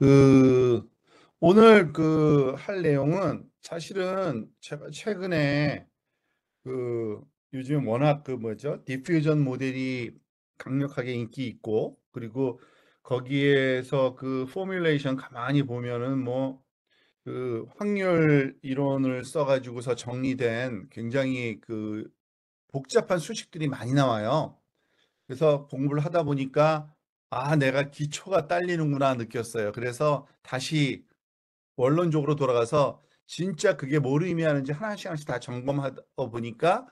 그 오늘 할 내용은 사실은 제가 최근에 그 요즘 워낙 뭐죠? 디퓨전 모델이 강력하게 인기 있고, 그리고 거기에서 포뮬레이션 가만히 보면은 뭐 확률 이론을 써가지고서 정리된 굉장히 복잡한 수식들이 많이 나와요. 그래서 공부를 하다 보니까 내가 기초가 딸리는구나 느꼈어요. 그래서 다시 원론적으로 돌아가서 진짜 그게 뭘 의미하는지 하나씩 하나씩 다 점검하다 보니까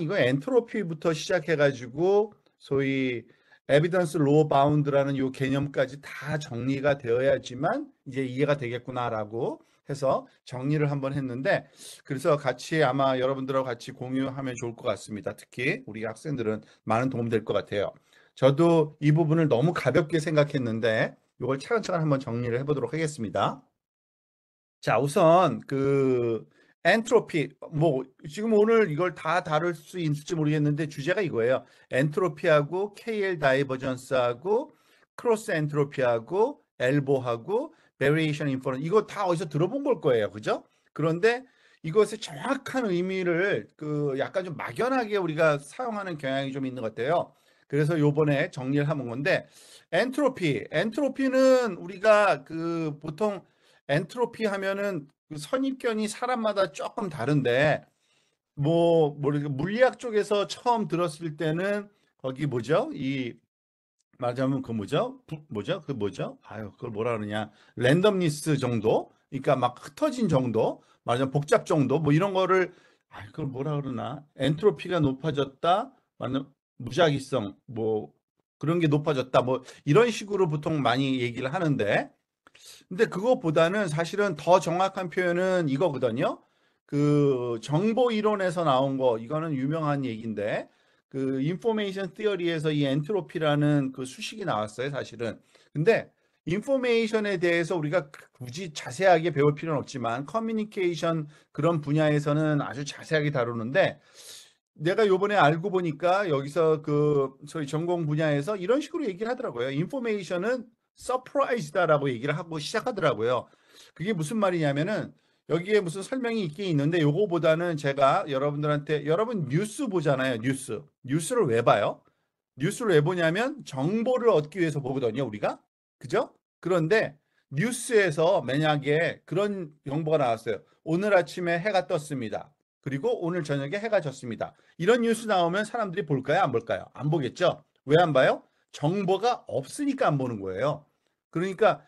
이거 엔트로피부터 시작해가지고 소위 에비던스 로우 바운드라는 요 개념까지 다 정리가 되어야지만 이제 이해가 되겠구나라고 해서 정리를 한번 했는데, 그래서 같이 아마 여러분들하고 같이 공유하면 좋을 것 같습니다. 특히 우리 학생들은 많은 도움 될 것 같아요. 저도 이 부분을 너무 가볍게 생각했는데 이걸 차근차근 한번 정리를 해보도록 하겠습니다. 자, 우선 엔트로피, 뭐 지금 오늘 이걸 다 다룰 수 있을지 모르겠는데 주제가 이거예요. 엔트로피하고 KL 다이버전스하고 크로스 엔트로피하고 엘보하고 베리에이션 인퍼런스, 이거 다 어디서 들어본 걸 거예요. 그죠? 그런데 이것의 정확한 의미를 약간 좀 막연하게 우리가 사용하는 경향이 좀 있는 것 같아요. 그래서 요번에 정리를 해본 건데, 엔트로피는 우리가 보통 엔트로피 하면은 선입견이 사람마다 조금 다른데, 물리학 쪽에서 처음 들었을 때는 거기 뭐죠? 말하자면 뭐죠? 그걸 뭐라 그러냐? 랜덤니스 정도? 그러니까 막 흩어진 정도? 말하자면 복잡 정도? 뭐 이런 거를, 그걸 뭐라 그러나? 엔트로피가 높아졌다? 무작위성, 뭐 그런 게 높아졌다. 뭐 이런 식으로 보통 많이 얘기를 하는데, 근데 그것보다는 사실은 더 정확한 표현은 이거거든요. 정보 이론에서 나온 거, 이거는 유명한 얘기인데, 인포메이션 티어리에서 이 엔트로피라는 수식이 나왔어요, 사실은. 근데 인포메이션에 대해서 우리가 굳이 자세하게 배울 필요는 없지만 커뮤니케이션 그런 분야에서는 아주 자세하게 다루는데, 내가 요번에 알고 보니까 여기서 소위 전공 분야에서 이런 식으로 얘기를 하더라고요. 인포메이션은 서프라이즈다라고 얘기를 하고 시작하더라고요. 그게 무슨 말이냐면은, 여기에 무슨 설명이 있긴 있는데, 요거보다는 제가 여러분들한테, 여러분 뉴스 보잖아요. 뉴스를 왜 봐요? 뉴스를 왜 보냐면 정보를 얻기 위해서 보거든요, 우리가. 그죠? 그런데 뉴스에서 만약에 그런 정보가 나왔어요. 오늘 아침에 해가 떴습니다. 그리고 오늘 저녁에 해가 졌습니다. 이런 뉴스 나오면 사람들이 볼까요? 안 볼까요? 안 보겠죠? 왜 안 봐요? 정보가 없으니까 안 보는 거예요. 그러니까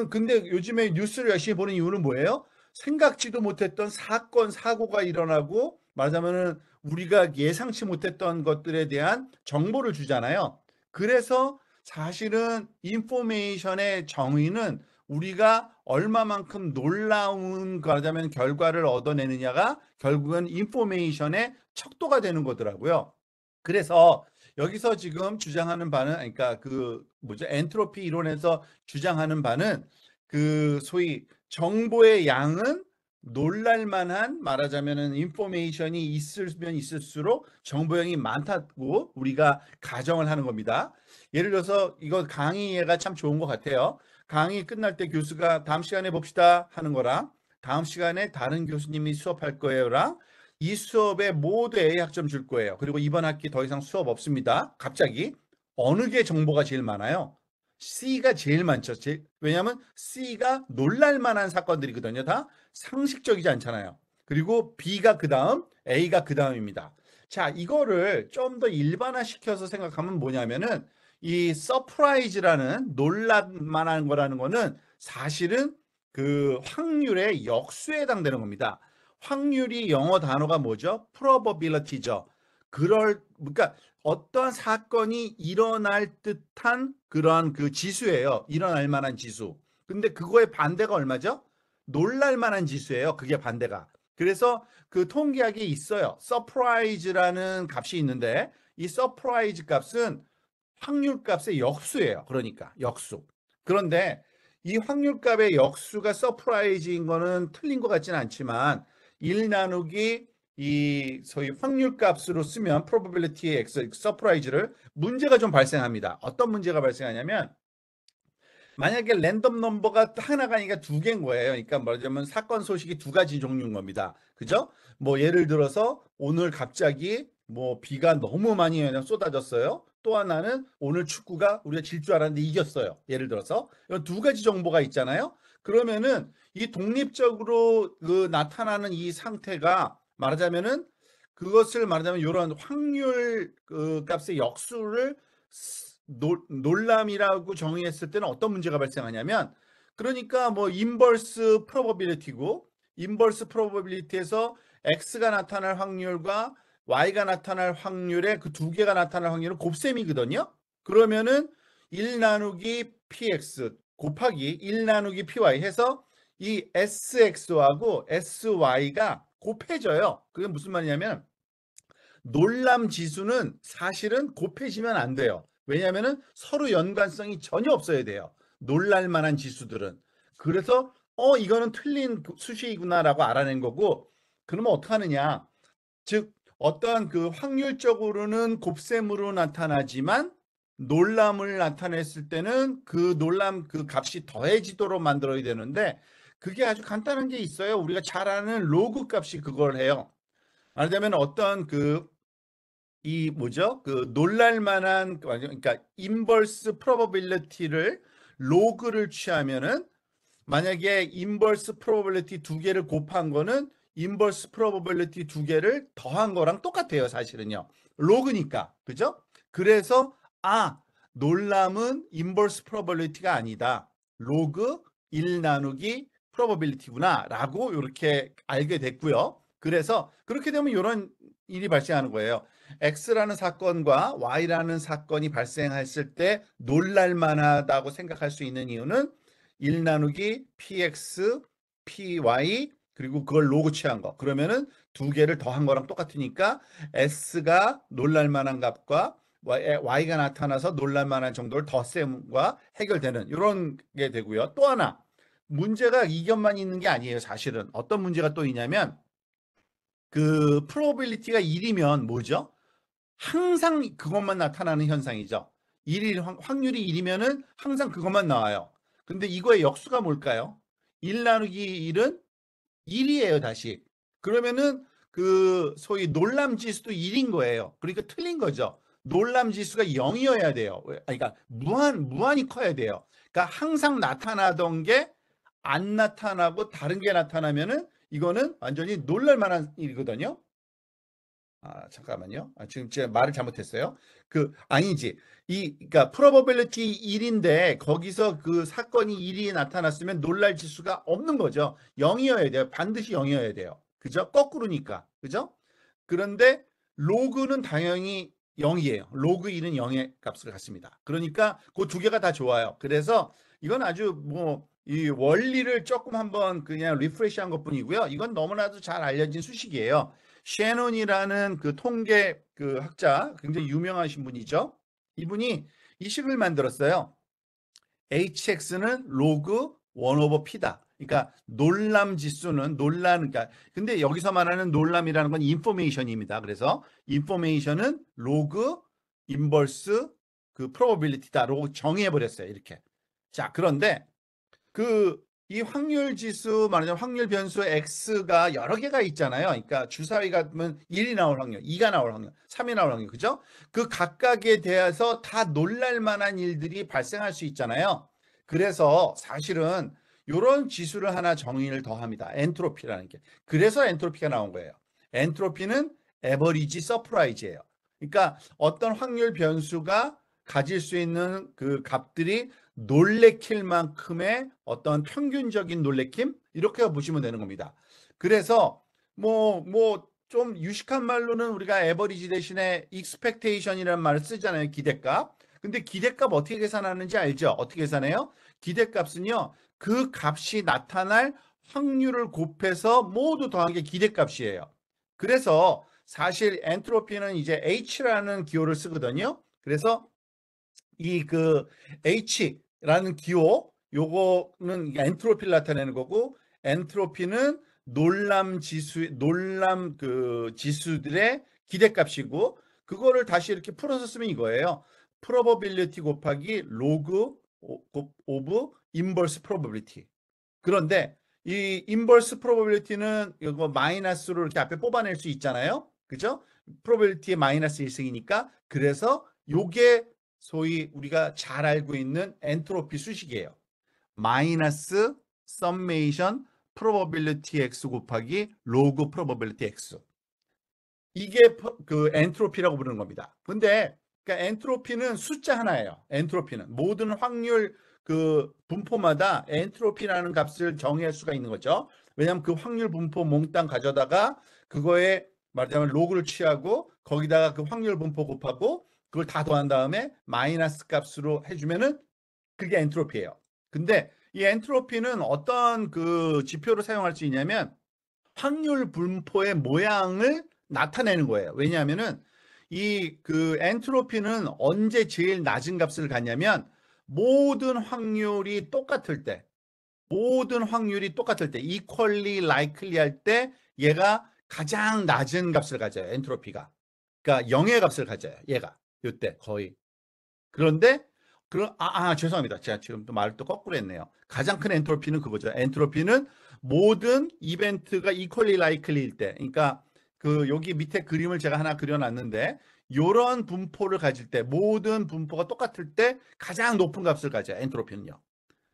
근데 요즘에 뉴스를 열심히 보는 이유는 뭐예요? 생각지도 못했던 사건, 사고가 일어나고, 말하자면은 우리가 예상치 못했던 것들에 대한 정보를 주잖아요. 그래서 사실은 인포메이션의 정의는 우리가 얼마만큼 놀라운 말하자면 결과를 얻어내느냐가 결국은 인포메이션의 척도가 되는 거더라고요. 그래서 여기서 지금 주장하는 바는, 그러니까 엔트로피 이론에서 주장하는 바는 소위 정보의 양은 놀랄 만한, 말하자면은 인포메이션이 있으면 있을수록 정보량이 많다고 우리가 가정을 하는 겁니다. 예를 들어서 이거 강의가 참 좋은 것 같아요. 강의 끝날 때 교수가 다음 시간에 봅시다 하는 거랑, 다음 시간에 다른 교수님이 수업할 거예요랑, 이 수업에 모두 A 학점 줄 거예요. 그리고 이번 학기 더 이상 수업 없습니다. 갑자기 어느 게 정보가 제일 많아요? C가 제일 많죠. 왜냐하면 C가 놀랄 만한 사건들이거든요. 다 상식적이지 않잖아요. 그리고 B가 그 다음, A가 그 다음입니다. 자, 이거를 좀 더 일반화시켜서 생각하면 뭐냐면은, 이 서프라이즈라는 놀랄 만한 거라는 거는 사실은 확률의 역수에 해당되는 겁니다. 확률이 영어 단어가 뭐죠? probability죠. 그러니까 어떤 사건이 일어날 듯한 그러한 지수예요. 일어날 만한 지수. 근데 그거의 반대가 얼마죠? 놀랄 만한 지수예요. 그게 반대가. 그래서 통계학이 있어요. 서프라이즈라는 값이 있는데, 이 서프라이즈 값은 확률 값의 역수예요. 그러니까 역수. 그런데 이 확률 값의 역수가 서프라이즈인 거는 틀린 것 같지는 않지만, 1 나누기 이 소위 확률 값으로 쓰면 probability의 x, 서프라이즈를 문제가 좀 발생합니다. 어떤 문제가 발생하냐면, 만약에 랜덤 넘버가 하나가 아니라 두 개인 거예요. 그러니까 말하자면 사건 소식이 두 가지 종류인 겁니다. 그죠? 뭐 예를 들어서 오늘 갑자기 뭐 비가 너무 많이 그냥 쏟아졌어요. 또 하나는 오늘 축구가 우리가 질 줄 알았는데 이겼어요. 예를 들어서 이런 두 가지 정보가 있잖아요. 그러면은 이 독립적으로 그 나타나는 이 상태가 말하자면은 그것을 말하자면 이런 확률 그 값의 역수를 놀람이라고 정의했을 때는 어떤 문제가 발생하냐면 그러니까 뭐 인버스 프로버빌리티고 인버스 프로버빌리티에서 x가 나타날 확률과 y가 나타날 확률의 그 두 개가 나타날 확률은 곱셈이거든요. 그러면은 1 나누기 px 곱하기 1 나누기 py 해서 이 sx하고 sy가 곱해져요. 그게 무슨 말이냐면 놀람 지수는 사실은 곱해지면 안 돼요. 왜냐하면 서로 연관성이 전혀 없어야 돼요. 놀랄 만한 지수들은. 그래서 이거는 틀린 수식이구나라고 알아낸 거고 그러면 어떻게 하느냐? 즉 어떠한 그 확률적으로는 곱셈으로 나타나지만 놀람을 나타냈을 때는 그 놀람 그 값이 더해지도록 만들어야 되는데 그게 아주 간단한 게 있어요. 우리가 잘 아는 로그 값이 그걸 해요. 말하자면 어떤 이 뭐죠? 그 놀랄 만한 그러니까 인버스 프로버빌리티를 로그를 취하면은 만약에 인버스 프로버빌리티 두 개를 곱한 거는 인버스 프로버빌리티 두 개를 더한 거랑 똑같아요, 사실은요. 로그니까. 그죠? 그래서 놀람은 인버스 프로버빌리티가 아니다. 로그 1 나누기 프로버빌리티구나라고 이렇게 알게 됐고요. 그래서 그렇게 되면 이런 일이 발생하는 거예요. X라는 사건과 Y라는 사건이 발생했을 때 놀랄 만하다고 생각할 수 있는 이유는 1 나누기 px, py 그리고 그걸 로그 취한 거. 그러면은 두 개를 더한 거랑 똑같으니까 s가 놀랄 만한 값과 y가 나타나서 놀랄 만한 정도를 덧셈과 해결되는 이런 게 되고요. 또 하나 문제가 이것만 있는 게 아니에요. 사실은 어떤 문제가 또 있냐면 그 프로버빌리티가 1이면 뭐죠? 항상 그것만 나타나는 현상이죠. 확률이 1이면은 항상 그것만 나와요. 근데 이거의 역수가 뭘까요? 1 나누기 1은 1이에요, 다시. 그러면은 그 소위 놀람 지수도 1인 거예요. 그러니까 틀린 거죠. 놀람 지수가 0이어야 돼요. 그러니까 무한히 커야 돼요. 그러니까 항상 나타나던 게 안 나타나고 다른 게 나타나면은 이거는 완전히 놀랄 만한 일이거든요. 잠깐만요. 지금 제가 말을 잘못했어요. 아니지. 그러니까 probability 1인데 거기서 그 사건이 1이 나타났으면 놀랄 지수가 없는 거죠. 0이어야 돼요. 반드시 0이어야 돼요. 그죠? 거꾸로니까. 그죠? 그런데 로그는 당연히 0이에요. 로그 1은 0의 값을 갖습니다. 그러니까 그 두 개가 다 좋아요. 그래서 이건 아주 뭐 이 원리를 조금 한번 그냥 리프레시한 것뿐이고요. 이건 너무나도 잘 알려진 수식이에요. 셰논이라는 그 통계 그 학자 굉장히 유명하신 분이죠. 이분이 이 식을 만들었어요. HX는 로그 1 오버 P다. 그러니까 놀람 지수는 그러니까 근데 여기서 말하는 놀람이라는 건 인포메이션입니다. 그래서 인포메이션은 로그 인버스 그 프로버빌리티다라고 정의해 버렸어요. 이렇게. 자, 그런데 이 확률 지수 말하자면 확률 변수 x가 여러 개가 있잖아요. 그러니까 주사위가 면 1이 나올 확률, 2가 나올 확률, 3이 나올 확률. 그죠? 그 각각에 대해서 다 놀랄 만한 일들이 발생할 수 있잖아요. 그래서 사실은 이런 지수를 하나 정의를 더합니다. 엔트로피라는 게. 그래서 엔트로피가 나온 거예요. 엔트로피는 에버리지 서프라이즈예요. 그러니까 어떤 확률 변수가 가질 수 있는 그 값들이 놀래킬 만큼의 어떤 평균적인 놀래킴 이렇게 보시면 되는 겁니다. 그래서 좀 유식한 말로는 우리가 에버리지 대신에 expectation이라는 말을 쓰잖아요. 기대값. 근데 기대값 어떻게 계산하는지 알죠? 어떻게 계산해요? 기대값은요. 그 값이 나타날 확률을 곱해서 모두 더한 게 기대값이에요. 그래서 사실 엔트로피는 이제 H라는 기호를 쓰거든요. 그래서 H라는 기호 요거는 엔트로피를 나타내는 거고 엔트로피는 놀람 그 지수들의 기대값이고 그거를 다시 이렇게 풀어서 쓰면 이거예요. 프로버빌리티 곱하기 로그 of inverse probability. 그런데 이 inverse probability는 이거 마이너스로 이렇게 앞에 뽑아낼 수 있잖아요. 그죠? probability의 마이너스 1승이니까. 그래서 요게 소위 우리가 잘 알고 있는 엔트로피 수식이에요. 마이너스 summation probability x 곱하기 log probability x. 이게 그 엔트로피라고 부르는 겁니다. 근데 그러니까 엔트로피는 숫자 하나예요. 엔트로피는 모든 확률 그 분포마다 엔트로피라는 값을 정의할 수가 있는 거죠. 왜냐하면 그 확률 분포 몽땅 가져다가 그거에 말하자면 로그를 취하고 거기다가 그 확률 분포 곱하고 그걸 다 더한 다음에 마이너스 값으로 해주면은 그게 엔트로피예요. 근데 이 엔트로피는 어떤 그 지표를 사용할 수 있냐면 확률 분포의 모양을 나타내는 거예요. 왜냐하면은 이 그 엔트로피는 언제 제일 낮은 값을 갖냐면 모든 확률이 똑같을 때, equally likely 할 때 얘가 가장 낮은 값을 가져요. 엔트로피가. 그러니까 0의 값을 가져요. 얘가. 요때 거의. 그런데 죄송합니다. 제가 지금 또 말을 또 거꾸로 했네요. 가장 큰 엔트로피는 그거죠. 엔트로피는 모든 이벤트가 equally likely일 때, 그러니까 그 여기 밑에 그림을 제가 하나 그려놨는데 요런 분포를 가질 때, 모든 분포가 똑같을 때 가장 높은 값을 가져요. 엔트로피는요.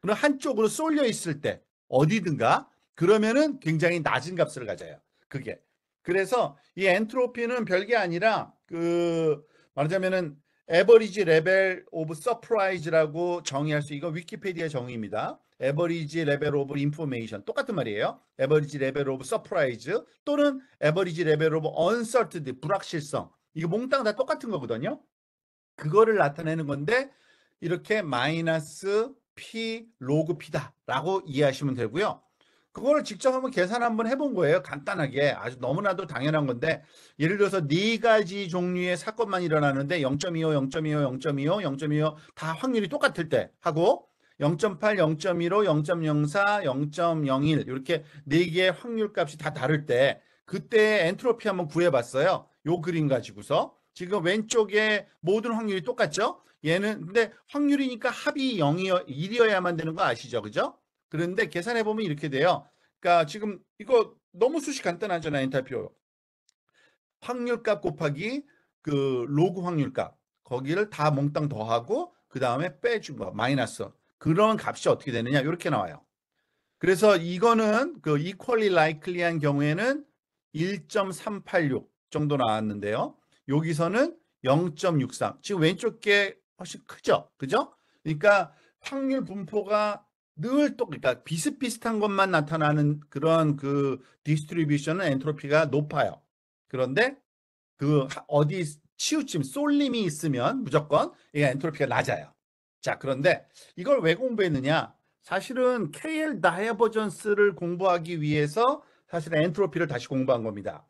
그럼 한쪽으로 쏠려 있을 때 어디든가 그러면은 굉장히 낮은 값을 가져요. 그게. 그래서 이 엔트로피는 별게 아니라 그 말하자면은 에버리지 레벨 오브 서프라이즈라고 정의할 수, 이거 위키피디아 정의입니다. 에버리지 레벨 오브 인포메이션 똑같은 말이에요. 에버리지 레벨 오브 서프라이즈 또는 에버리지 레벨 오브 언서티드 불확실성, 이거 몽땅 다 똑같은 거거든요. 그거를 나타내는 건데 이렇게 마이너스 P 로그 P다라고 이해하시면 되고요. 그거를 직접 한번 계산 한번 해본 거예요. 간단하게. 아주 너무나도 당연한 건데 예를 들어서 네 가지 종류의 사건만 일어나는데 0.25, 0.25, 0.25, 0.25 다 확률이 똑같을 때 하고 0.8, 0.15, 0.04, 0.01 이렇게 네 개의 확률 값이 다 다를 때 그때 엔트로피 한번 구해봤어요. 요 그림 가지고서. 지금 왼쪽에 모든 확률이 똑같죠? 얘는 근데 확률이니까 합이 0이어 1이어야만 되는 거 아시죠? 그죠? 그런데 계산해 보면 이렇게 돼요. 그러니까 지금 이거 너무 수식 간단하잖아요. 엔탈피오. 확률값 곱하기 그 로그 확률값. 거기를 다 몽땅 더하고 그다음에 빼준 거 마이너스. 그런 값이 어떻게 되느냐? 이렇게 나와요. 그래서 이거는 그 equally likely한 경우에는 1.386 정도 나왔는데요. 여기서는 0.63. 지금 왼쪽 게 훨씬 크죠? 그죠? 그러니까 확률 분포가 늘 그러니까 비슷비슷한 것만 나타나는 그런 그 디스트리뷰션은 엔트로피가 높아요. 그런데 그 어디 치우침, 쏠림이 있으면 무조건 이 엔트로피가 낮아요. 자, 그런데 이걸 왜 공부했느냐? 사실은 KL 다이버전스를 공부하기 위해서 사실 엔트로피를 다시 공부한 겁니다.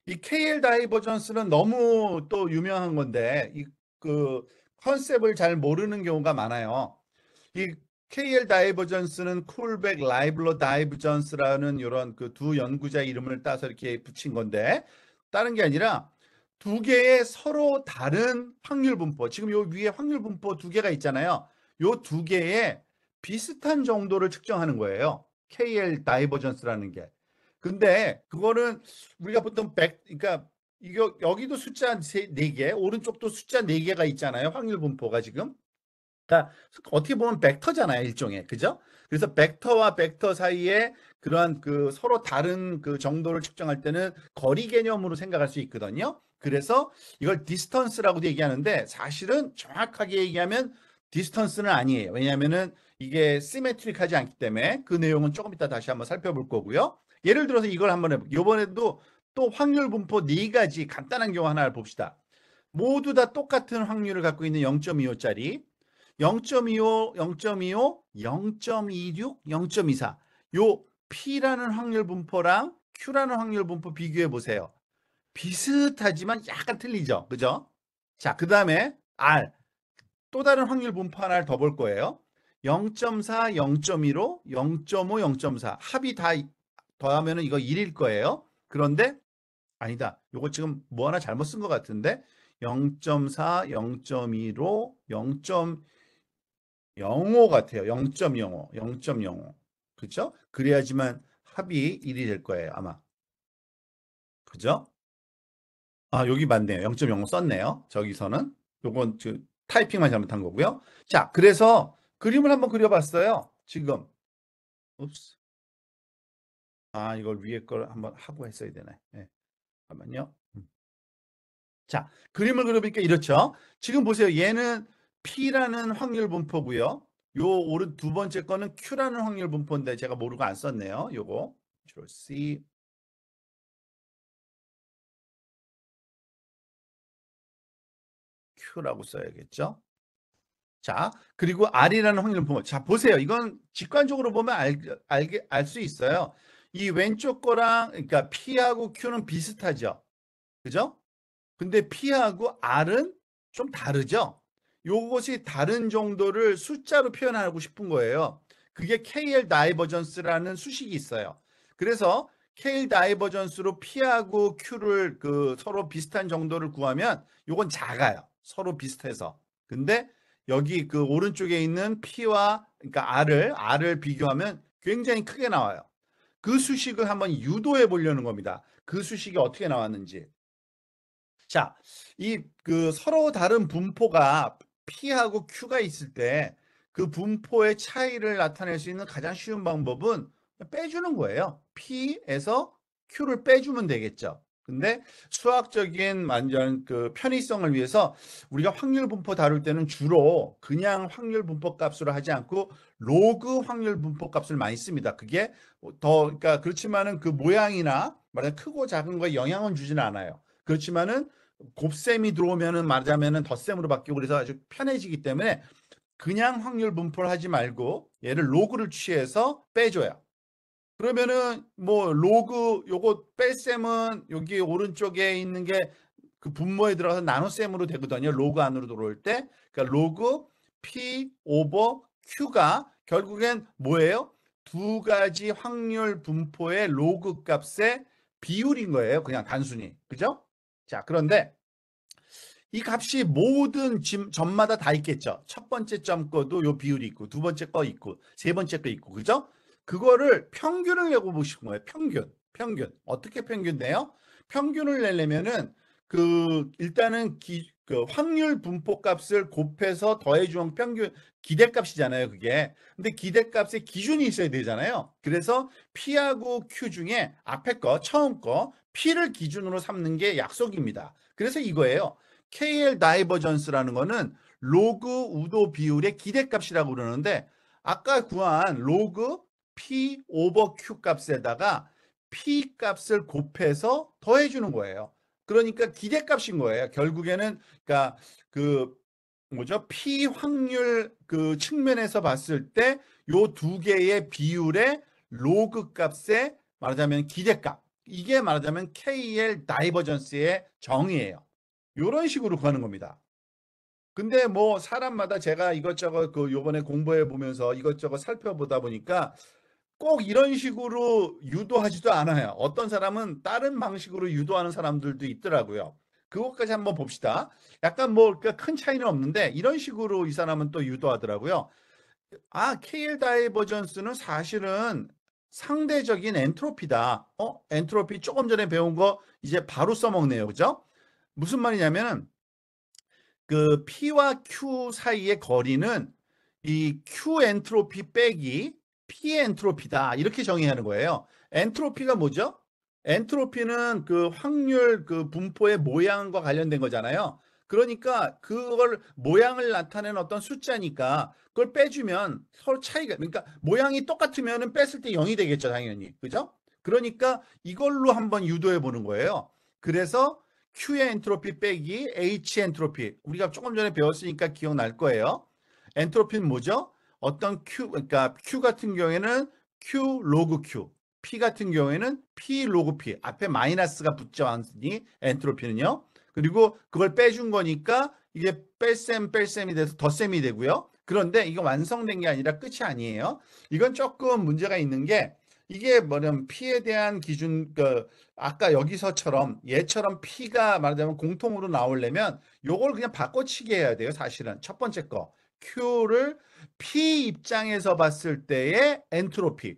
이 KL 다이버전스는 너무 또 유명한 건데 이 그 컨셉을 잘 모르는 경우가 많아요. 이 KL 다이버전스는 쿨백 라이블러 다이버전스라는 이런 그 두 연구자 이름을 따서 이렇게 붙인 건데 다른 게 아니라 두 개의 서로 다른 확률 분포, 지금 요 위에 확률 분포 두 개가 있잖아요. 요 두 개의 비슷한 정도를 측정하는 거예요. KL 다이버전스라는 게. 근데 그거는 우리가 보통 그러니까 이거 여기도 숫자 4개, 오른쪽도 숫자 4개가 있잖아요. 확률 분포가 지금. 그러니까 어떻게 보면 벡터잖아요, 일종의. 그죠? 그래서 벡터와 벡터 사이에 그러한 그 서로 다른 그 정도를 측정할 때는 거리 개념으로 생각할 수 있거든요. 그래서 이걸 디스턴스라고도 얘기하는데 사실은 정확하게 얘기하면 디스턴스는 아니에요. 왜냐하면은 이게 시메트릭하지 않기 때문에 그 내용은 조금 이따 다시 한번 살펴볼 거고요. 예를 들어서 이걸 한번 해볼게요. 이번에도 또 확률 분포 네 가지 간단한 경우 하나를 봅시다. 모두 다 똑같은 확률을 갖고 있는 0.25짜리 0.25, 0.25, 0.26, 0.24. 요 P라는 확률 분포랑 Q라는 확률 분포 비교해 보세요. 비슷하지만 약간 틀리죠. 그죠? 자, 그다음에 R. 또 다른 확률 분포 하나를 더 볼 거예요. 0.4, 0.15, 0.5, 0.4. 합이 다 더하면은 이거 1일 거예요. 그런데 아니다. 요거 지금 뭐 하나 잘못 쓴 것 같은데 0.4, 0.15, 0. 0.05 같아요. 0.05, 0.05. 그죠? 그래야지만 합이 1이 될 거예요, 아마. 그죠? 아, 여기 맞네요. 0.05 썼네요. 저기서는. 요건 타이핑만 잘못한 거고요. 자, 그래서 그림을 한번 그려봤어요. 지금. 옵스. 아, 이걸 위에 걸 한번 하고 했어야 되네. 네, 잠깐만요. 자, 그림을 그려보니까 이렇죠. 지금 보세요. 얘는 P라는 확률 분포고요. 요 오른 두 번째 거는 Q라는 확률 분포인데 제가 모르고 안 썼네요. 요거. Ctrl C, Q라고 써야겠죠. 자, 그리고 R이라는 확률 분포. 자, 보세요. 이건 직관적으로 보면 알 수 있어요. 이 왼쪽 거랑, 그러니까 P하고 Q는 비슷하죠. 그죠? 근데 P하고 R은 좀 다르죠? 요것이 다른 정도를 숫자로 표현하고 싶은 거예요. 그게 KL 다이버전스라는 수식이 있어요. 그래서 KL 다이버전스로 P하고 Q를 서로 비슷한 정도를 구하면 요건 작아요. 서로 비슷해서. 근데 여기 오른쪽에 있는 P와 그러니까 R을 비교하면 굉장히 크게 나와요. 그 수식을 한번 유도해 보려는 겁니다. 그 수식이 어떻게 나왔는지. 자, 서로 다른 분포가 P하고 Q가 있을 때 그 분포의 차이를 나타낼 수 있는 가장 쉬운 방법은 빼주는 거예요. P에서 Q를 빼주면 되겠죠. 근데 수학적인 완전 편의성을 위해서 우리가 확률 분포 다룰 때는 주로 그냥 확률 분포 값으로 하지 않고 로그 확률 분포 값을 많이 씁니다. 그게 그러니까 그렇지만은 그 모양이나 말하자면 크고 작은 거에 영향은 주지는 않아요. 그렇지만은 곱셈이 들어오면은 말하자면은 덧셈으로 바뀌고 그래서 아주 편해지기 때문에 그냥 확률 분포를 하지 말고 얘를 로그를 취해서 빼줘요. 그러면은 뭐 로그 요거 뺄셈은 여기 오른쪽에 있는 게 그 분모에 들어가서 나눗셈으로 되거든요. 로그 안으로 들어올 때. 그러니까 로그 P 오버 Q가 결국엔 뭐예요? 두 가지 확률 분포의 로그 값의 비율인 거예요. 그냥 단순히. 그죠? 자, 그런데 이 값이 모든 점마다 다 있겠죠. 첫 번째 점 거도 요 비율이 있고, 두 번째 거 있고, 세 번째 거 있고, 그죠? 그거를 평균을 내고 보시는 거예요. 평균. 어떻게 평균 내요? 평균을 내려면은 일단은 확률 분포 값을 곱해서 더해주면 평균 기대값이잖아요, 그게. 근데 기대값의 기준이 있어야 되잖아요. 그래서 P하고 Q 중에 앞에 거, 처음 거, P를 기준으로 삼는 게 약속입니다. 그래서 이거예요. KL 다이버전스라는 거는 로그 우도 비율의 기대값이라고 그러는데 아까 구한 로그 P 오버 Q 값에다가 P 값을 곱해서 더해주는 거예요. 그러니까 기대값인 거예요. 결국에는 그러니까 그 뭐죠? P 확률 측면에서 봤을 때 요 두 개의 비율의 로그 값의 말하자면 기대값. 이게 말하자면 KL 다이버전스의 정의예요. 요런 식으로 가는 겁니다. 근데 뭐 사람마다 제가 이것저것 요번에 공부해 보면서 이것저것 살펴보다 보니까 꼭 이런 식으로 유도하지도 않아요. 어떤 사람은 다른 방식으로 유도하는 사람들도 있더라고요. 그것까지 한번 봅시다. 약간 뭐 큰 차이는 없는데 이런 식으로 이 사람은 또 유도하더라고요. 아, KL 다이버전스는 사실은 상대적인 엔트로피다. 엔트로피 조금 전에 배운 거 이제 바로 써먹네요. 그죠? 무슨 말이냐면 P와 Q 사이의 거리는 이 Q 엔트로피 빼기 P 엔트로피다. 이렇게 정의하는 거예요. 엔트로피가 뭐죠? 엔트로피는 확률 분포의 모양과 관련된 거잖아요. 그러니까 그걸 모양을 나타내는 어떤 숫자니까 그걸 빼주면 서로 차이가 그러니까 모양이 똑같으면은 뺐을 때 0이 되겠죠, 당연히. 그죠? 그러니까 이걸로 한번 유도해 보는 거예요. 그래서 Q의 엔트로피 빼기 H 엔트로피. 우리가 조금 전에 배웠으니까 기억날 거예요. 엔트로피는 뭐죠? 어떤 그러니까 Q 같은 경우에는 Q 로그 Q, P 같은 경우에는 P 로그 P. 앞에 마이너스가 붙지 않으니 엔트로피는요. 그리고 그걸 빼준 거니까 이게 뺄셈이 돼서 덧셈이 되고요. 그런데 이거 완성된 게 아니라 끝이 아니에요. 이건 조금 문제가 있는 게 이게 뭐냐면 P에 대한 기준 아까 여기서처럼 얘처럼 P가 말하자면 공통으로 나오려면 요걸 그냥 바꿔치기 해야 돼요. 사실은 첫 번째 거 Q를 P 입장에서 봤을 때의 엔트로피.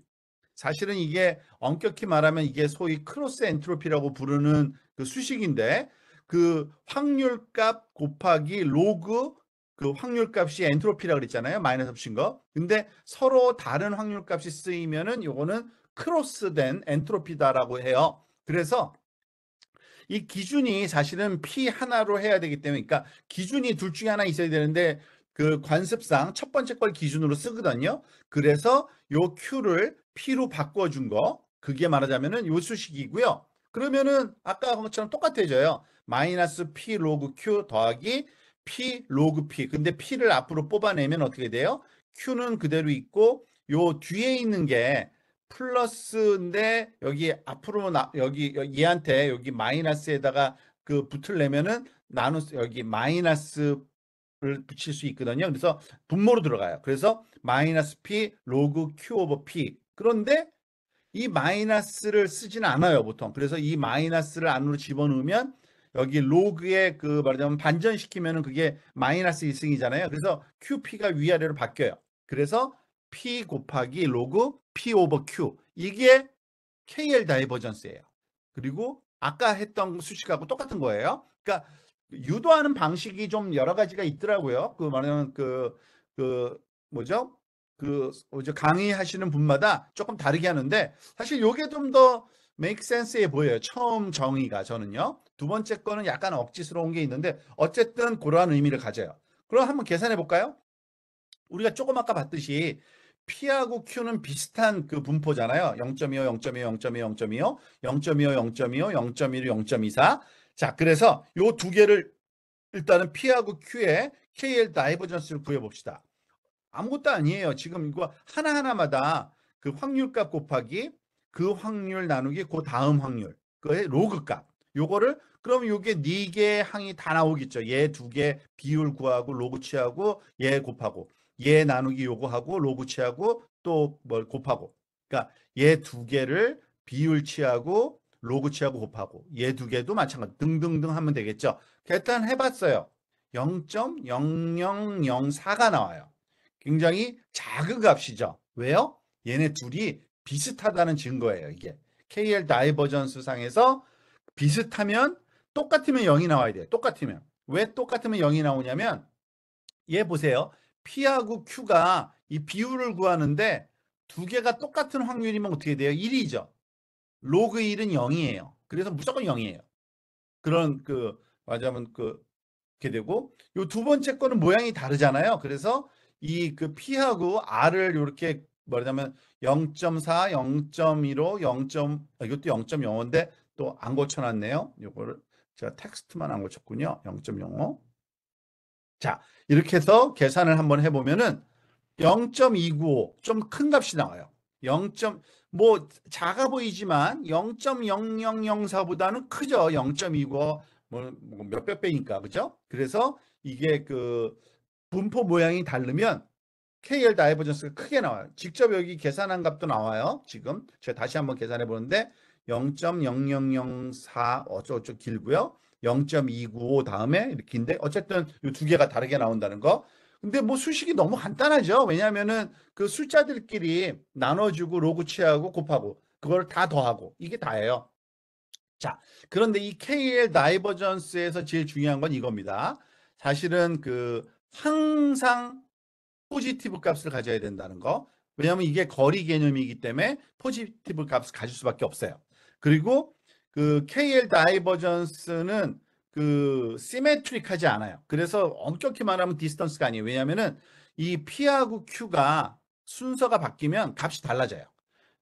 사실은 이게 엄격히 말하면 이게 소위 크로스 엔트로피라고 부르는 그 수식인데, 그 확률값 곱하기 로그 그 확률값이 엔트로피라고 그랬잖아요. 마이너스 붙인 거. 근데 서로 다른 확률값이 쓰이면은 요거는 크로스된 엔트로피다라고 해요. 그래서 이 기준이 사실은 P 하나로 해야 되기 때문에, 그러니까 기준이 둘 중에 하나 있어야 되는데 그 관습상 첫 번째 걸 기준으로 쓰거든요. 그래서 요 Q를 P로 바꿔준 거, 그게 말하자면은 요 수식이고요. 그러면은 아까 것처럼 똑같아져요. 마이너스 P 로그 Q 더하기 P 로그 P. 근데 P를 앞으로 뽑아내면 어떻게 돼요? Q는 그대로 있고 요 뒤에 있는 게 플러스인데 여기 앞으로 여기 얘한테 여기 마이너스에다가 그 붙으려면은 나누스 여기 마이너스를 붙일 수 있거든요. 그래서 분모로 들어가요. 그래서 마이너스 p 로그 q 오버 p. 그런데 이 마이너스를 쓰지는 않아요, 보통. 그래서 이 마이너스를 안으로 집어넣으면 여기 로그에 그 말하자면 반전시키면은 그게 마이너스 1승이잖아요. 그래서 QP가 위아래로 바뀌어요. 그래서 P 곱하기 로그 P 오버 Q. 이게 KL 다이버전스예요. 그리고 아까 했던 수식하고 똑같은 거예요. 그러니까 유도하는 방식이 좀 여러 가지가 있더라고요. 그 말하면 그 뭐죠? 뭐죠? 강의하시는 분마다 조금 다르게 하는데 사실 요게 좀 더 make sense해 보여요. 처음 정의가 저는요. 두 번째 거는 약간 억지스러운 게 있는데 어쨌든 그러한 의미를 가져요. 그럼 한번 계산해 볼까요? 우리가 조금 아까 봤듯이 P하고 Q는 비슷한 그 분포잖아요. 0.25, 0.25, 0.25, 0.25, 0.25, 0.25, 0.15, 0.24. 자, 그래서 요 두 개를 일단은 P하고 Q의 KL 다이버전스를 구해봅시다. 아무것도 아니에요. 지금 이거 하나하나마다 그 확률값 곱하기 그 확률 나누기 그 다음 확률. 그의 로그값. 요거를 그럼 요게 네 개의 항이 다 나오겠죠. 얘 두 개 비율 구하고 로그 취하고 얘 곱하고 얘 나누기 요거 하고 로그 취하고 또 뭘 곱하고. 그러니까 얘 두 개를 비율 취하고 로그 취하고 곱하고 얘 두 개도 마찬가지 등등등 하면 되겠죠. 계산 해봤어요. 0.0004가 나와요. 굉장히 작은 값이죠. 왜요? 얘네 둘이 비슷하다는 증거예요, 이게. KL 다이버전스 상에서 비슷하면 똑같으면 0이 나와야 돼요. 똑같으면. 왜 똑같으면 0이 나오냐면 얘 보세요. P하고 Q가 이 비율을 구하는데 두 개가 똑같은 확률이면 어떻게 돼요? 1이죠. 로그 1은 0이에요. 그래서 무조건 0이에요. 그런 맞아면 이렇게 되고 요 두 번째 거는 모양이 다르잖아요. 그래서 이 그 P하고 R을 이렇게 말하자면 0.4, 0.15, 0. 이것도 0.05인데 또 안 고쳐놨네요. 요거를 제가 텍스트만 안 고쳤군요. 0.05. 자, 이렇게 해서 계산을 한번 해보면은 0.295 좀 큰 값이 나와요. 0. 뭐 작아 보이지만 0.0004보다는 크죠. 0.295 뭐 몇백 배니까 그죠? 그래서 이게 그 분포 모양이 다르면 KL 다이버전스가 크게 나와요. 직접 여기 계산한 값도 나와요. 지금 제가 다시 한번 계산해 보는데 0.0004 어쩌고저쩌고 길고요. 0.295 다음에 이렇게 긴데 어쨌든 이 두 개가 다르게 나온다는 거. 근데 뭐 수식이 너무 간단하죠. 왜냐하면은 그 숫자들끼리 나눠주고 로그 취하고 곱하고 그걸 다 더하고 이게 다예요. 자, 그런데 이 KL 다이버전스에서 제일 중요한 건 이겁니다. 사실은 항상 포지티브 값을 가져야 된다는 거. 왜냐하면 이게 거리 개념이기 때문에 포지티브 값을 가질 수밖에 없어요. 그리고 그 KL 다이버전스는 시메트릭하지 않아요. 그래서 엄격히 말하면 디스턴스가 아니에요. 왜냐하면은 이 P하고 Q가 순서가 바뀌면 값이 달라져요.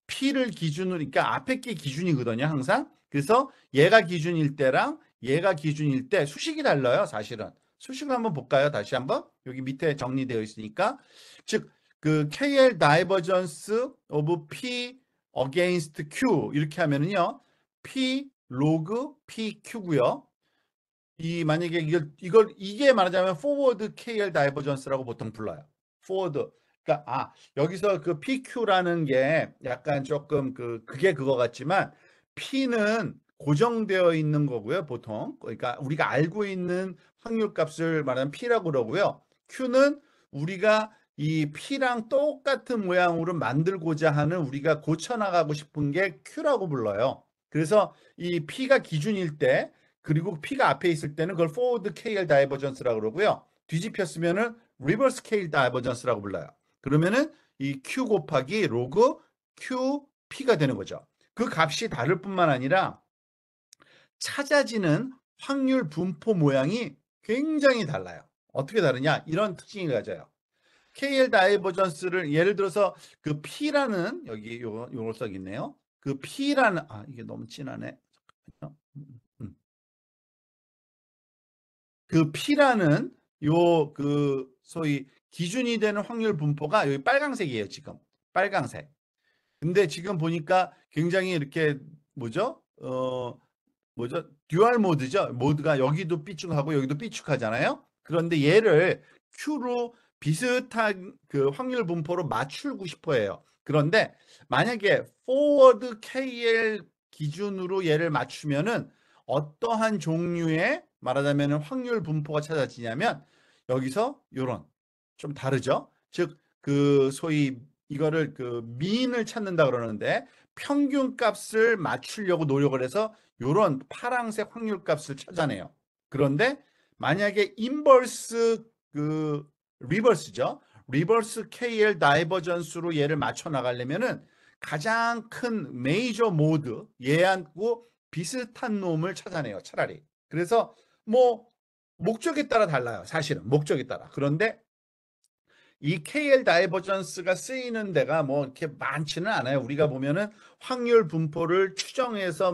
P를 기준으로, 그러니까 앞에 게 기준이거든요, 항상. 그래서 얘가 기준일 때랑 얘가 기준일 때 수식이 달라요, 사실은. 수식을 한번 볼까요? 다시 한번. 여기 밑에 정리되어 있으니까. 즉, 그 KL divergence of P against Q 이렇게 하면은요. P log PQ고요. 만약에 이게 말하자면 forward KL divergence라고 보통 불러요. forward. 그러니까 여기서 그 PQ라는 게 약간 조금 그게 그거 같지만 P는 고정되어 있는 거고요, 보통. 그러니까 우리가 알고 있는 확률 값을 말하면 P라고 그러고요. Q는 우리가 이 P랑 똑같은 모양으로 만들고자 하는 우리가 고쳐나가고 싶은 게 Q라고 불러요. 그래서 이 P가 기준일 때 그리고 P가 앞에 있을 때는 그걸 forward KL divergence라고 그러고요. 뒤집혔으면은 reverse KL divergence라고 불러요. 그러면은 이 Q 곱하기 로그 QP가 되는 거죠. 그 값이 다를 뿐만 아니라 찾아지는 확률 분포 모양이 굉장히 달라요. 어떻게 다르냐? 이런 특징을 가져요. KL 다이버전스를 예를 들어서 그 P라는 여기 요걸 써 있네요. 그 P라는 이게 너무 진하네. 잠깐만요. 그 P라는 요 그 소위 기준이 되는 확률 분포가 여기 빨강색이에요, 지금. 빨강색. 근데 지금 보니까 굉장히 이렇게 뭐죠? 뭐죠? 듀얼 모드죠. 모드가 여기도 삐죽하고 여기도 삐죽하잖아요. 그런데 얘를 Q로 비슷한 그 확률 분포로 맞추고 싶어 해요. 그런데 만약에 forward KL 기준으로 얘를 맞추면은 어떠한 종류의 말하자면 확률 분포가 찾아지냐면 여기서 요런 좀 다르죠. 즉 그 소위 이거를 그 민을 찾는다 그러는데 평균 값을 맞추려고 노력을 해서 요런 파랑색 확률 값을 찾아내요. 그런데 만약에 인버스 그 리버스죠. 리버스 KL 다이버전스로 얘를 맞춰 나가려면은 가장 큰 메이저 모드 얘하고 비슷한 놈을 찾아내요. 차라리. 그래서 뭐 목적에 따라 달라요. 사실은 목적에 따라. 그런데 이 KL 다이버전스가 쓰이는 데가 뭐 이렇게 많지는 않아요. 우리가 보면은 확률 분포를 추정해서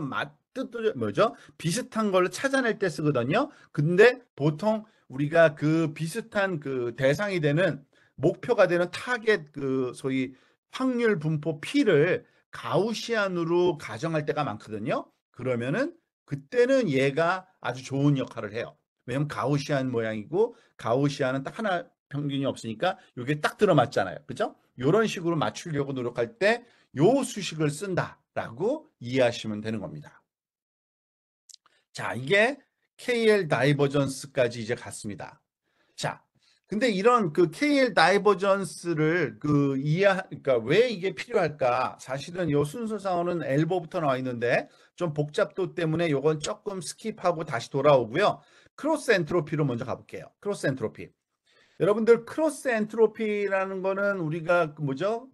뜻도 뭐죠? 비슷한 걸 찾아낼 때 쓰거든요. 근데 보통 우리가 그 비슷한 그 대상이 되는 목표가 되는 타겟 그 소위 확률 분포 P를 가우시안으로 가정할 때가 많거든요. 그러면은 그때는 얘가 아주 좋은 역할을 해요. 왜냐면 가우시안 모양이고 가우시안은 딱 하나 평균이 없으니까 이게 딱 들어맞잖아요. 그죠? 이런 식으로 맞추려고 노력할 때 요 수식을 쓴다라고 이해하시면 되는 겁니다. 자, 이게 KL 다이버전스까지 이제 갔습니다. 자, 근데 이런 그 KL 다이버전스를 그러니까 왜 이게 필요할까? 사실은 요 순서상으로는 엘보부터 나와 있는데 좀 복잡도 때문에 요건 조금 스킵하고 다시 돌아오고요. 크로스 엔트로피로 먼저 가볼게요. 크로스 엔트로피. 여러분들 크로스 엔트로피라는 거는 우리가 그 뭐죠?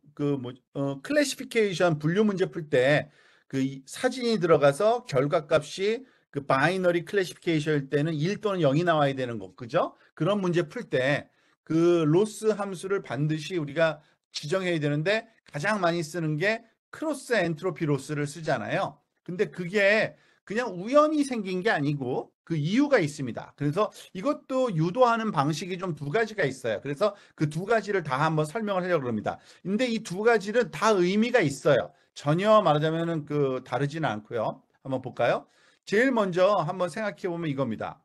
클래시피케이션 분류 문제 풀 때 그 사진이 들어가서 결과값이 그 바이너리 클래시피케이션일 때는 1 또는 0이 나와야 되는 거. 그죠? 그런 문제 풀 때 그 로스 함수를 반드시 우리가 지정해야 되는데 가장 많이 쓰는 게 크로스 엔트로피 로스를 쓰잖아요. 근데 그게 그냥 우연히 생긴 게 아니고 그 이유가 있습니다. 그래서 이것도 유도하는 방식이 좀 두 가지가 있어요. 그래서 그 두 가지를 다 한번 설명을 하려고 합니다. 근데 이 두 가지는 다 의미가 있어요. 전혀 말하자면은 그 다르지는 않고요. 한번 볼까요? 제일 먼저 한번 생각해 보면 이겁니다.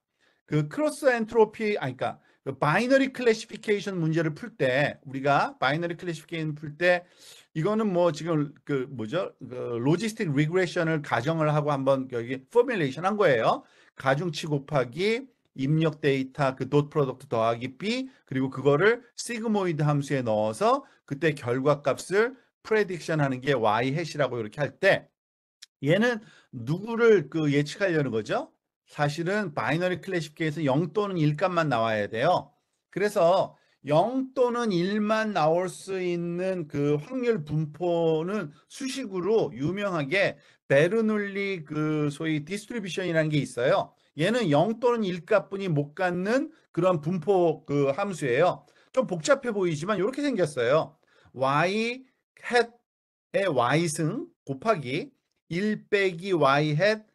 그 크로스 엔트로피 그러니까 그 바이너리 클래시피케이션 문제를 풀 때 우리가 바이너리 클래시피케이션 풀 때 이거는 뭐 지금 그 뭐죠? 그 로지스틱 리그레션을 가정을 하고 한번 여기 포뮬레이션 한 거예요. 가중치 곱하기 입력 데이터 그 닷 프로덕트 더하기 B 그리고 그거를 시그모이드 함수에 넣어서 그때 결과값을 프레딕션 하는 게 y 해시라고 이렇게 할 때 얘는 누구를 그 예측하려는 거죠? 사실은 바이너리 클래시피케이션에서 0 또는 1 값만 나와야 돼요. 그래서 0 또는 1만 나올 수 있는 그 확률 분포는 수식으로 유명하게 베르놀리 그 소위 디스트리뷰션이라는 게 있어요. 얘는 0 또는 1 값뿐이 못 갖는 그런 분포 그 함수예요. 좀 복잡해 보이지만 이렇게 생겼어요. y 햇의 y승 곱하기 1 빼기 y 햇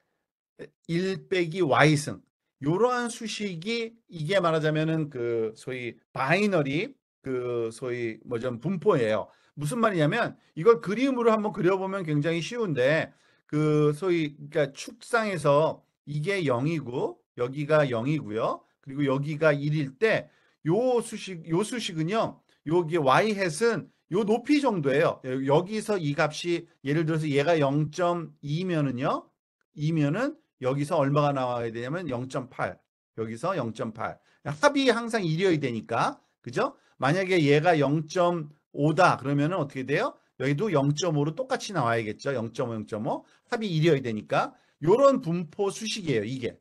1 빼기 y승 이러한 수식이 이게 말하자면은 그 소위 바이너리 그 소위 뭐좀 분포예요. 무슨 말이냐면 이걸 그림으로 한번 그려보면 굉장히 쉬운데 그 소위 그러니까 축상에서 이게 0이고 여기가 0이고요. 그리고 여기가 1일 때 요 수식은요. 여기 y 햇은 요 높이 정도예요. 여기서 이 값이 예를 들어서 얘가 0.2면은요. 2면은 여기서 얼마가 나와야 되냐면 0.8. 여기서 0.8. 합이 항상 1이어야 되니까. 그죠? 만약에 얘가 0.5다 그러면은 어떻게 돼요? 여기도 0.5로 똑같이 나와야겠죠. 0.5, 0.5. 합이 1이어야 되니까. 요런 분포 수식이에요, 이게.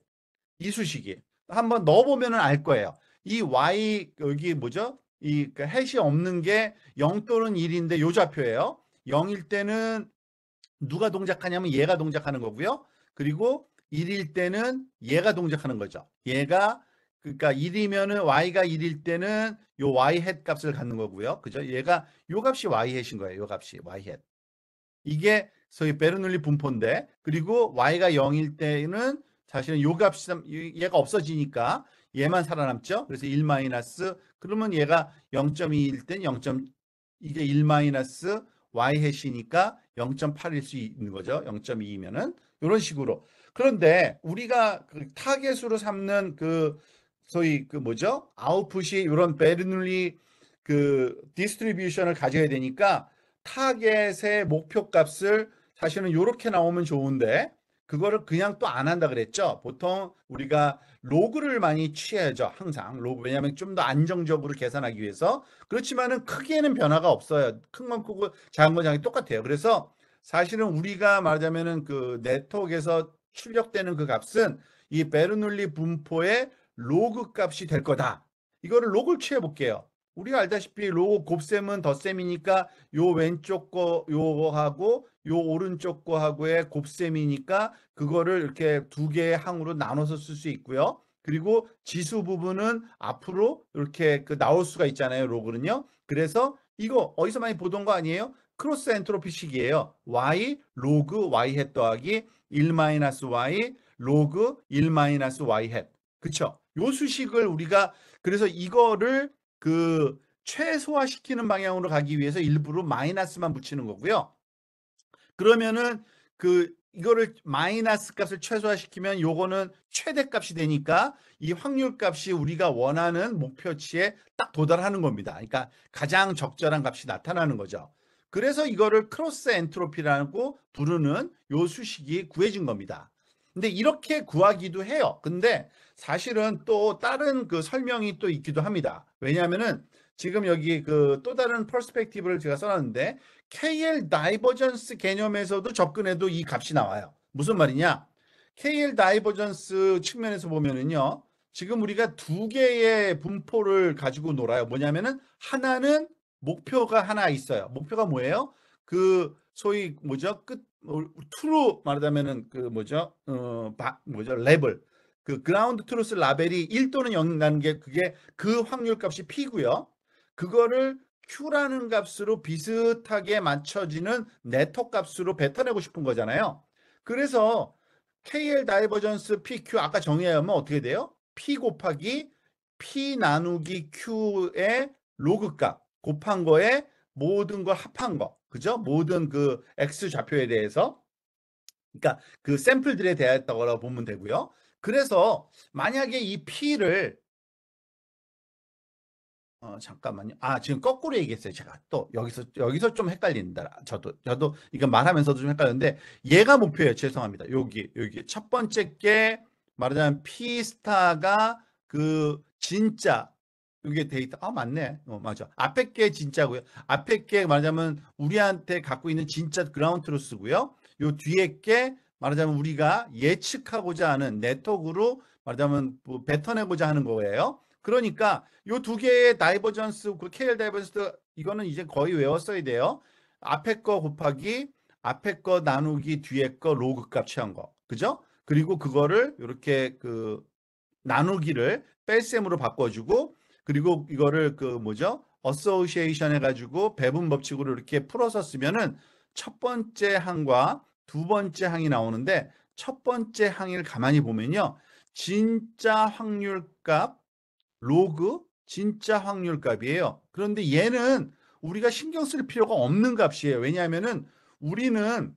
이 수식이. 한번 넣어보면은 알 거예요. 이 y 여기 뭐죠? 이 해시 없는 게 0 또는 1인데 요 좌표예요. 0일 때는 누가 동작하냐면 얘가 동작하는 거고요. 그리고 1일 때는 얘가 동작하는 거죠. 얘가 그러니까 1이면은 y가 1일 때는 요 y 햇 값을 갖는 거고요. 그죠? 얘가 요 값이 y 햇인 거예요. 요 값이 y 햇. 이게 소위 베르놀리 분포인데 그리고 y가 0일 때는 사실은 요 값이 얘가 없어지니까 얘만 살아남죠. 그래서 1 마이너스 그러면 얘가 0.2일 땐 0. 이게 1 마이너스 y 해시니까 0.8일 수 있는 거죠. 0.2이면은 이런 식으로. 그런데 우리가 그 타겟으로 삼는 그 소위 그 뭐죠? 아웃풋이 이런 베르놀리 그 디스트리뷰션을 가져야 되니까 타겟의 목표 값을 사실은 이렇게 나오면 좋은데 그거를 그냥 또 안 한다 그랬죠. 보통 우리가 로그를 많이 취해야죠. 항상 로그 왜냐하면 좀 더 안정적으로 계산하기 위해서 그렇지만은 크기에는 변화가 없어요. 큰 건 크고 작은 건 작은 똑같아요. 그래서 사실은 우리가 말하자면은 그 네트워크에서 출력되는 그 값은 이 베르놀리 분포의 로그 값이 될 거다. 이거를 로그를 취해 볼게요. 우리가 알다시피 로그 곱셈은 덧셈이니까 요 왼쪽 거 요거하고 요 오른쪽 거하고의 곱셈이니까 그거를 이렇게 두 개의 항으로 나눠서 쓸 수 있고요. 그리고 지수 부분은 앞으로 이렇게 그 나올 수가 있잖아요. 로그는요. 그래서 이거 어디서 많이 보던 거 아니에요? 크로스 엔트로피식이에요. y 로그 y 햇 더하기 1 마이너스 y 로그 1 마이너스 y 햇. 그쵸? 요 수식을 우리가 그래서 이거를 그 최소화시키는 방향으로 가기 위해서 일부러 마이너스만 붙이는 거고요. 그러면은 그 이거를 마이너스 값을 최소화시키면 요거는 최대값이 되니까 이 확률 값이 우리가 원하는 목표치에 딱 도달하는 겁니다. 그러니까 가장 적절한 값이 나타나는 거죠. 그래서 이거를 크로스 엔트로피라고 부르는 요 수식이 구해진 겁니다. 근데 이렇게 구하기도 해요. 근데 사실은 또 다른 그 설명이 또 있기도 합니다. 왜냐하면은 지금 여기 그 또 다른 퍼스펙티브를 제가 써놨는데 KL 다이버전스 개념에서도 접근해도 이 값이 나와요. 무슨 말이냐? KL 다이버전스 측면에서 보면은요. 지금 우리가 두 개의 분포를 가지고 놀아요. 뭐냐면은 하나는 목표가 하나 있어요. 목표가 뭐예요? 그 소위 뭐죠? 끝 트루 말하자면은 그 뭐죠? 뭐죠? 레벨. 그 그라운드 트루스 라벨이 1 또는 0 나는 게 그게 그 확률 값이 P고요. 그거를 Q라는 값으로 비슷하게 맞춰지는 네트워크 값으로 뱉어내고 싶은 거잖아요. 그래서 KL 다이버전스 PQ 아까 정의하면 어떻게 돼요? P 곱하기 P 나누기 Q의 로그 값 곱한 거에 모든 걸 합한 거. 그죠? 모든 그 X 좌표에 대해서. 그러니까 그 샘플들에 대하였다고 보면 되고요. 그래서 만약에 이 P를 잠깐만요. 지금 거꾸로 얘기했어요. 제가 또 여기서 좀 헷갈린다. 저도 이거 말하면서도 좀 헷갈렸는데 얘가 목표예요. 죄송합니다. 여기 첫 번째 게 말하자면 P 스타가 그 진짜 이게 데이터 맞네. 맞아. 앞에 게 진짜고요. 앞에 게 말하자면 우리한테 갖고 있는 진짜 그라운드 트루스고요. 요 뒤에 게 말하자면 우리가 예측하고자 하는 네트워크로 말하자면 뭐 뱉어내고자 하는 거예요. 그러니까 요 두 개의 다이버전스, 그 KL 다이버전스 이거는 이제 거의 외웠어야 돼요. 앞에 거 곱하기 앞에 거 나누기 뒤에 거 로그 값 취한 거. 그죠? 그리고 그거를 이렇게 그 나누기를 뺄셈으로 바꿔주고 그리고 이거를 그 뭐죠? 어소시에이션 해가지고 배분 법칙으로 이렇게 풀어서 쓰면은 첫 번째 항과 두 번째 항이 나오는데 첫 번째 항을 가만히 보면요. 진짜 확률값 로그 진짜 확률값이에요. 그런데 얘는 우리가 신경 쓸 필요가 없는 값이에요. 왜냐하면은 우리는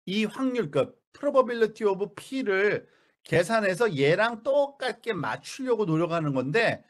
이 확률값 probability of P를 계산해서 얘랑 똑같게 맞추려고 노력하는 건데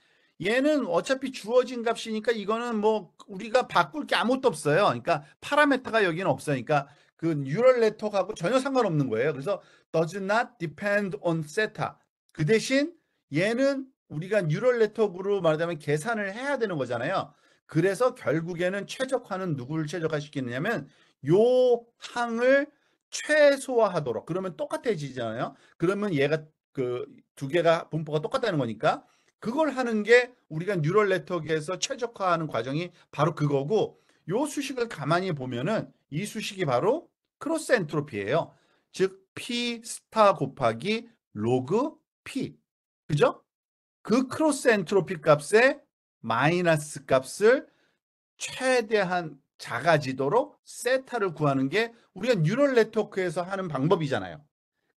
얘는 어차피 주어진 값이니까 이거는 뭐 우리가 바꿀 게 아무것도 없어요. 그러니까 파라메타가 여기는 없으니까 그 뉴럴 네트워크하고 전혀 상관없는 거예요. 그래서 does not depend on theta. 그 대신 얘는 우리가 뉴럴 네트워크로 말하자면 계산을 해야 되는 거잖아요. 그래서 결국에는 최적화는 누구를 최적화시키느냐면 요 항을 최소화하도록. 그러면 똑같아지잖아요. 그러면 얘가 그 두 개가 분포가 똑같다는 거니까 그걸 하는 게 우리가 뉴럴 네트워크에서 최적화하는 과정이 바로 그거고, 요 수식을 가만히 보면은 이 수식이 바로 크로스 엔트로피예요. 즉 P 스타 곱하기 로그 P. 그죠? 그 크로스 엔트로피 값의 마이너스 값을 최대한 작아지도록 세타를 구하는 게 우리가 뉴럴 네트워크에서 하는 방법이잖아요.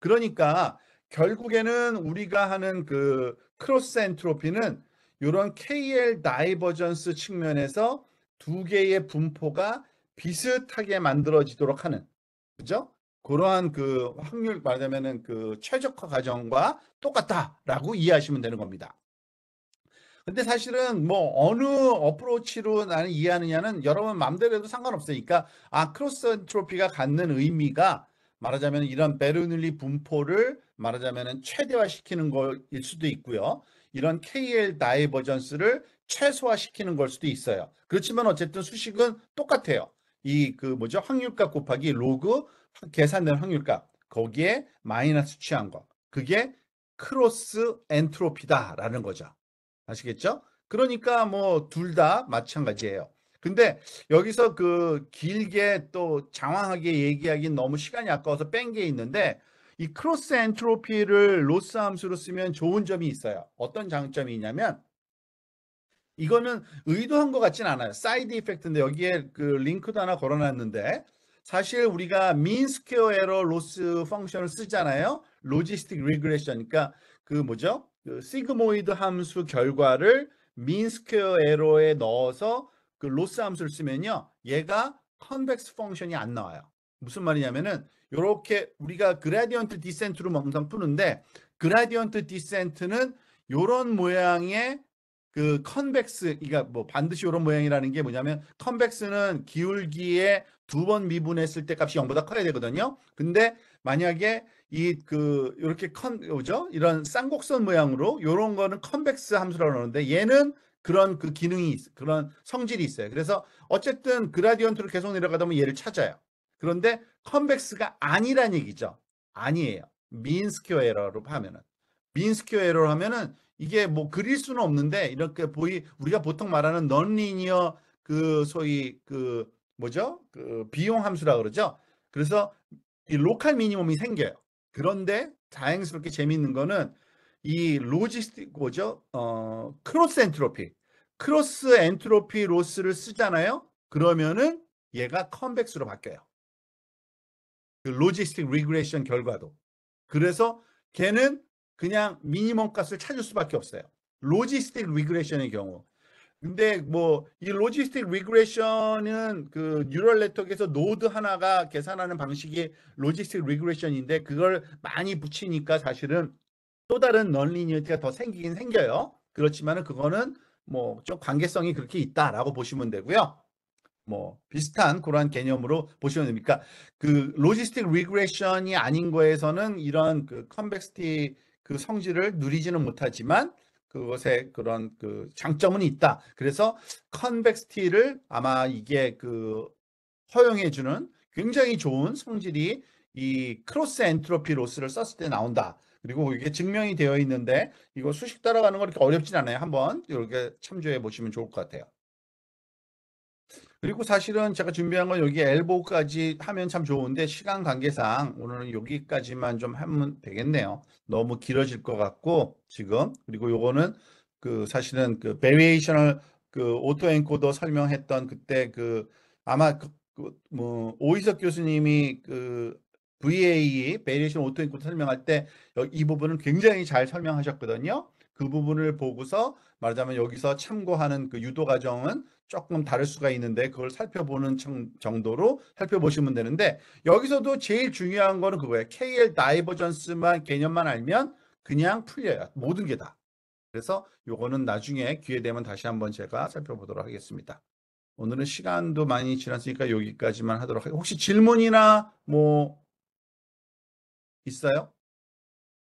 그러니까 결국에는 우리가 하는 그 크로스 엔트로피는 이런 KL 다이버전스 측면에서 두 개의 분포가 비슷하게 만들어지도록 하는, 그죠? 그러한 그 확률 말하자면은 그 최적화 과정과 똑같다라고 이해하시면 되는 겁니다. 근데 사실은 뭐 어느 어프로치로 나는 이해하느냐는 여러분 마음대로 해도 상관없으니까, 크로스 엔트로피가 갖는 의미가 말하자면 이런 베르놀리 분포를 말하자면은 최대화시키는 거일 수도 있고요. 이런 KL 다이버전스를 최소화시키는 걸 수도 있어요. 그렇지만 어쨌든 수식은 똑같아요. 이 그 뭐죠? 확률값 곱하기 로그 계산된 확률값 거기에 마이너스 취한 거. 그게 크로스 엔트로피다라는 거죠. 아시겠죠? 그러니까 뭐 둘 다 마찬가지예요. 근데 여기서 그 길게 또 장황하게 얘기하기는 너무 시간이 아까워서 뺀 게 있는데, 이 크로스 엔트로피를 로스 함수로 쓰면 좋은 점이 있어요. 어떤 장점이 있냐면 이거는 의도한 것 같진 않아요. 사이드 이펙트인데 여기에 그 링크도 하나 걸어놨는데, 사실 우리가 민 스퀘어 에러 로스 펑션을 쓰잖아요. 로지스틱 리그레션. 그러니까 그 뭐죠? 그 시그모이드 함수 결과를 민 스퀘어 에러에 넣어서 그 로스 함수를 쓰면요, 얘가 컨벡스 펑션이 안 나와요. 무슨 말이냐면은 요렇게 우리가 그라디언트 디센트로 항상 푸는데, 그라디언트 디센트는 요런 모양의 그 컨벡스, 그러니까 뭐 반드시 이런 모양이라는 게 뭐냐면, 컨벡스는 기울기에 두 번 미분했을 때 값이 0보다 커야 되거든요. 근데 만약에 이 그 이렇게 뭐죠? 이런 쌍곡선 모양으로 요런 거는 컨벡스 함수라고 그러는데, 얘는 그런 그 기능이 그런 성질이 있어요. 그래서 어쨌든 그라디언트로 계속 내려가다 보면 얘를 찾아요. 그런데 컨벡스가 아니란 얘기죠. 아니에요. 민 스퀘어 에러로 하면은, 민 스퀘어 에러로 하면은 이게 뭐 그릴 수는 없는데, 이렇게 우리가 보통 말하는 넌리니어 그 소위 그 뭐죠? 그 비용 함수라 그러죠. 그래서 이 로컬 미니멈이 생겨요. 그런데 다행스럽게 재미있는 거는 이 로지스틱 뭐죠? 크로스 엔트로피. 크로스 엔트로피 로스를 쓰잖아요. 그러면은 얘가 컨벡스로 바뀌어요. 그 로지스틱 리그레이션 결과도. 그래서 걔는 그냥 미니멈 값을 찾을 수밖에 없어요. 로지스틱 리그레이션의 경우. 근데 뭐 이 로지스틱 리그레이션은 그 뉴럴 네트워크에서 노드 하나가 계산하는 방식이 로지스틱 리그레이션인데, 그걸 많이 붙이니까 사실은 또 다른 넌리니어티가 더 생기긴 생겨요. 그렇지만은 그거는 뭐 좀 관계성이 그렇게 있다라고 보시면 되고요. 뭐 비슷한 그러한 개념으로 보시면 됩니까? 그 로지스틱 리그레션이 아닌 거에서는 이런 그 컨벡시티 그 성질을 누리지는 못하지만 그것에 그런 그 장점은 있다. 그래서 컨벡시티를 아마 이게 그 허용해 주는 굉장히 좋은 성질이 이 크로스 엔트로피 로스를 썼을 때 나온다. 그리고 이게 증명이 되어 있는데 이거 수식 따라가는 거 그렇게 어렵진 않아요. 한번 이렇게 참조해 보시면 좋을 것 같아요. 그리고 사실은 제가 준비한 건 여기 엘보까지 하면 참 좋은데, 시간 관계상 오늘은 여기까지만 좀 하면 되겠네요. 너무 길어질 것 같고 지금. 그리고 요거는 그 사실은 그 베리에이셔널 그 오토 엔코더 설명했던 그때 그 아마 뭐 오이석 교수님이 그 VA 베리에이션 오토 엔코더 설명할 때 이 부분은 굉장히 잘 설명하셨거든요. 그 부분을 보고서 말하자면 여기서 참고하는 그 유도 과정은 조금 다를 수가 있는데, 그걸 살펴보는 정도로 살펴보시면 되는데, 여기서도 제일 중요한 거는 그거예요. KL 다이버전스만 개념만 알면 그냥 풀려요. 모든 게 다. 그래서 요거는 나중에 기회 되면 다시 한번 제가 살펴보도록 하겠습니다. 오늘은 시간도 많이 지났으니까 여기까지만 하도록 하겠습니다. 혹시 질문이나 뭐 있어요?